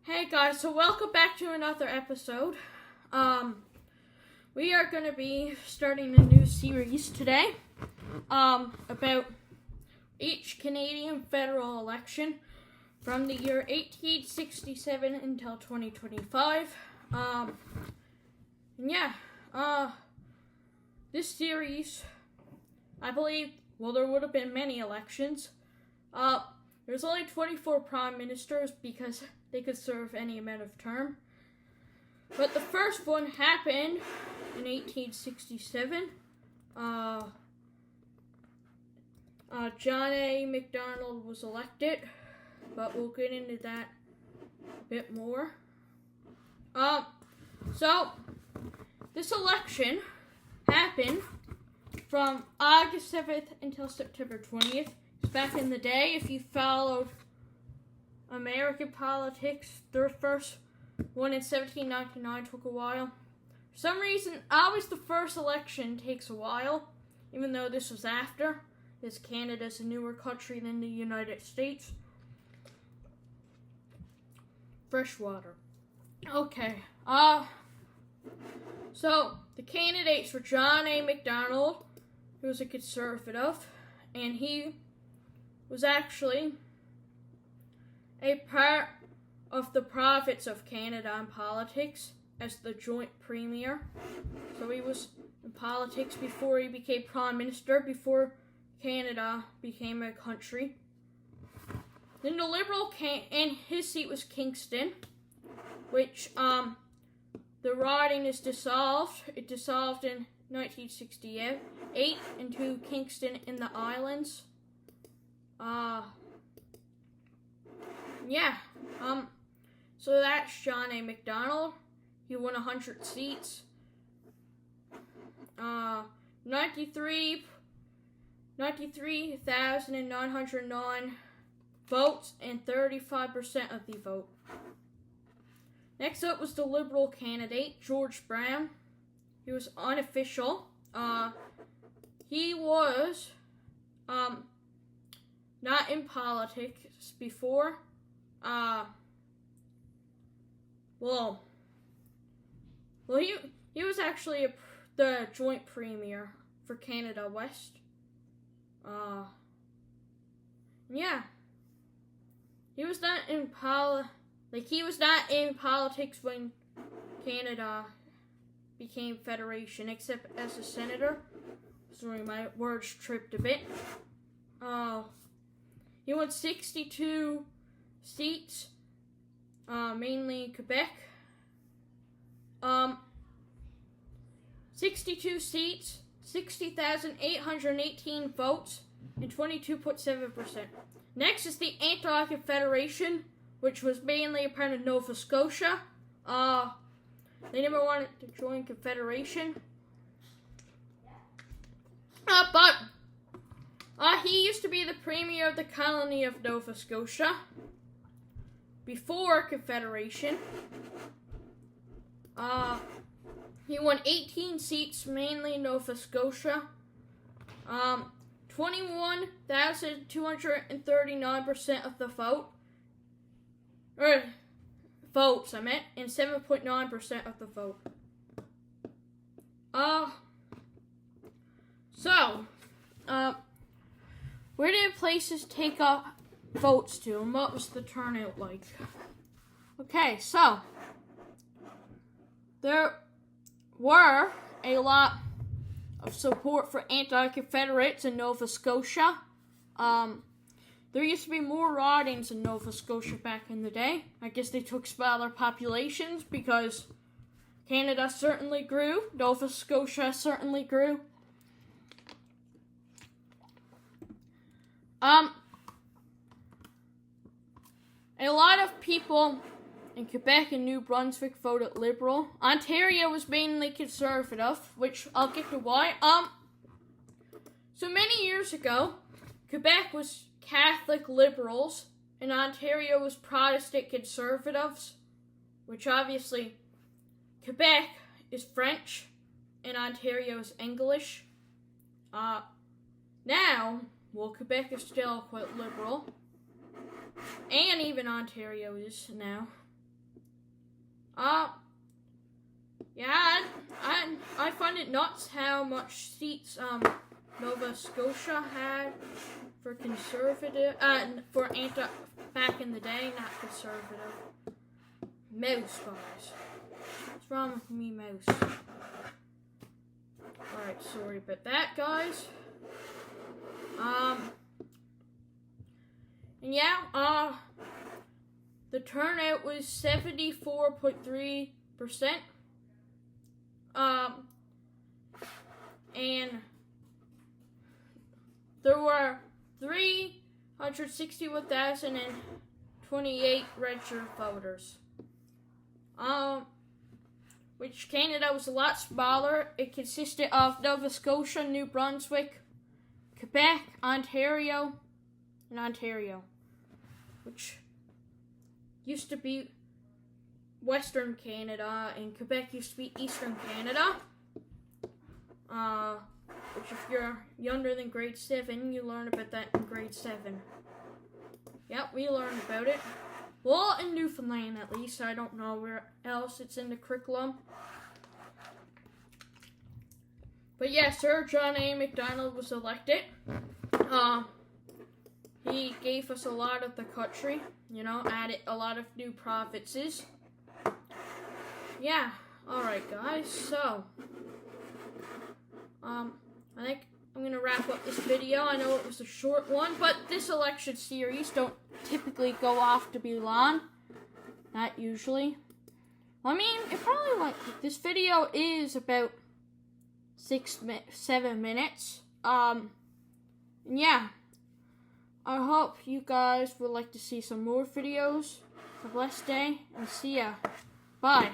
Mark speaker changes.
Speaker 1: Hey guys, so welcome back to another episode. We are going to be starting a new series today, about each Canadian federal election from the year 1867 until 2025. This series, I believe, there would have been many elections. There's only 24 prime ministers because they could serve any amount of term. But the first one happened in 1867. John A. MacDonald was elected, but we'll get into that a bit more. So this election happened from August 7th until September 20th. It's back in the day. If you followed American politics, their first one in 1799 took a while. For some reason, always the first election takes a while, even though this was after, as Canada's a newer country than the United States. Fresh water. Okay, so the candidates were John A. MacDonald, who was a conservative, and he was actually a part of the province of Canada in politics as the joint premier. So he was in politics before he became prime minister, before Canada became a country. Then the Liberal and his seat was Kingston, which the riding is dissolved. It dissolved in 1968 into Kingston in the Islands. So that's John A. MacDonald. He won 100 seats. 93,909 votes and 35% of the vote. Next up was the Liberal candidate, George Brown. He was unofficial. He was not in politics before. He was actually the joint premier for Canada West. He was not in politics when Canada became federation, except as a senator. Sorry, my words tripped a bit. He won 62 seats, mainly Quebec. 62 seats, 60,818 votes, and 22.7%. Next is the Anti-Confederation, which was mainly a part of Nova Scotia. They never wanted to join Confederation. But he used to be the premier of the colony of Nova Scotia before Confederation. He won 18 seats, mainly Nova Scotia. 21,239% of the votes, and 7.9% of the vote. Where did places take up votes to, and what was the turnout like? Okay, so there were a lot of support for anti-Confederates in Nova Scotia. There used to be more ridings in Nova Scotia back in the day. I guess they took smaller populations because Canada certainly grew. Nova Scotia certainly grew. A lot of people in Quebec and New Brunswick voted Liberal. Ontario was mainly conservative, which I'll get to why. So many years ago, Quebec was Catholic Liberals, and Ontario was Protestant Conservatives, which obviously Quebec is French, and Ontario is English. Quebec is still quite liberal, and even Ontario is now. Yeah, I find it nuts how much seats Nova Scotia had for conservative, back in the day, not conservative. Mouse, guys. What's wrong with me, mouse? Alright, sorry about that, guys. And yeah, the turnout was 74.3%. And there were 361,028 registered voters. Which Canada was a lot smaller. It consisted of Nova Scotia, New Brunswick, Quebec, Ontario, and Ontario, which used to be Western Canada, and Quebec used to be Eastern Canada. Which if you're younger than grade 7, you learn about that in grade 7. Yep, we learned about it. Well, in Newfoundland at least. I don't know where else it's in the curriculum. But yeah, Sir John A. Macdonald was elected. He gave us a lot of the country, added a lot of new provinces. Yeah, alright guys, so I think I'm going to wrap up this video. I know it was a short one, but this election series don't typically go off to be long. Not usually. I mean, it probably this video is about 7 minutes. And yeah. I hope you guys would like to see some more videos. Have a blessed day, and see ya. Bye.